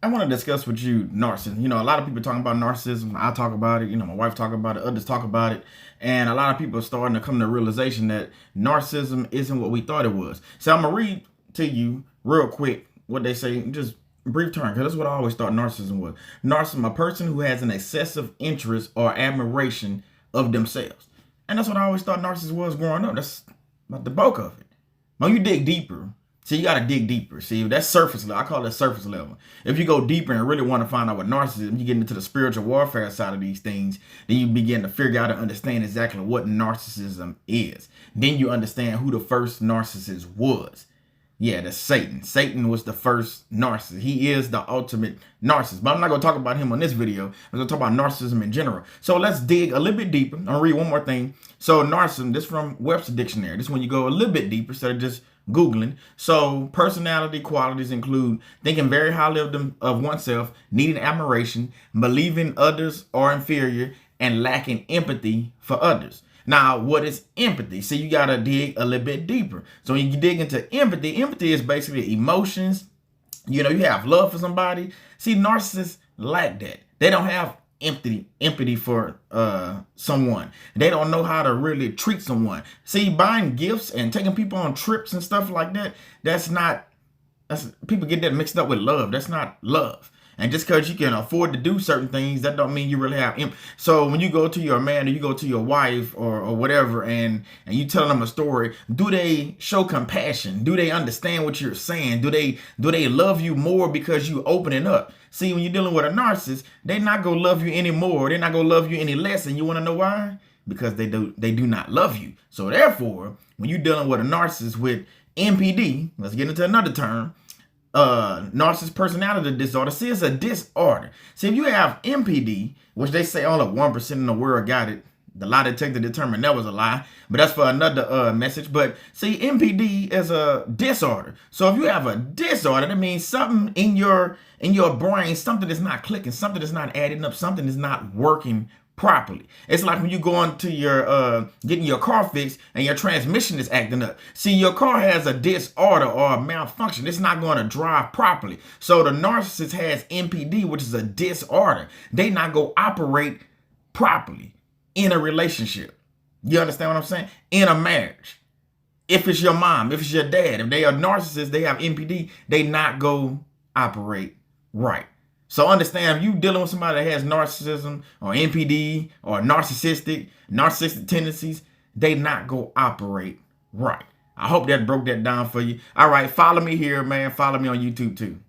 I want to discuss with you narcissism. A lot of people talking about narcissism. I talk about it. My wife talk about it. Others talk about it. And a lot of people are starting to come to the realization that narcissism isn't what we thought it was. So I'm going to read to you real quick what they say, just brief term, because that's what I always thought narcissism was. Narcissism, a person who has an excessive interest or admiration of themselves. And that's what I always thought narcissism was growing up. That's about the bulk of it. When you dig deeper, see, you got to dig deeper. See, that's surface level. I call it surface level. If you go deeper and really want to find out what narcissism, you get into the spiritual warfare side of these things, then you begin to figure out and understand exactly what narcissism is. Then you understand who the first narcissist was. Yeah, that's Satan. Satan was the first narcissist. He is the ultimate narcissist. But I'm not going to talk about him on this video. I'm going to talk about narcissism in general. So let's dig a little bit deeper. I'll read one more thing. So narcissism, this is from Webster Dictionary. This is when you go a little bit deeper instead of just Googling. So personality qualities include thinking very highly of oneself, needing admiration, believing others are inferior, and lacking empathy for others. Now, what is empathy? See, you got to dig a little bit deeper. So when you dig into empathy is basically emotions. You have love for somebody. See, narcissists lack that. They don't have empathy for someone. They don't know how to really treat someone. See, buying gifts and taking people on trips and stuff like that, that's people get that mixed up with love. That's not love. And just because you can afford to do certain things, that don't mean you really have empathy. So when you go to your man or you go to your wife or whatever and you tell them a story, do they show compassion? Do they understand what you're saying? Do they love you more because you opening up? See, when you're dealing with a narcissist, they're not going to love you anymore. They're not going to love you any less. And you want to know why? Because they do not love you. So therefore, when you're dealing with a narcissist with NPD, let's get into another term, narcissist personality disorder. See, it's a disorder. See, if you have NPD, which they say only 1% in the world got it, the lie detector determined that was a lie, but that's for another message. But see, NPD is a disorder. So if you have a disorder, that means something in your brain, something is not clicking, something is not adding up, something is not working properly. It's like when you go into your getting your car fixed and your transmission is acting up. See, your car has a disorder or a malfunction. It's not going to drive properly. So the narcissist has NPD, which is a disorder. They not go operate properly in a relationship. You understand what I'm saying? In a marriage. If it's your mom, if it's your dad, if they are narcissists, they have NPD, they not go operate right. So understand, if you dealing with somebody that has narcissism or NPD or narcissistic tendencies, they not go operate right. I hope that broke that down for you. All right, follow me here, man. Follow me on YouTube too.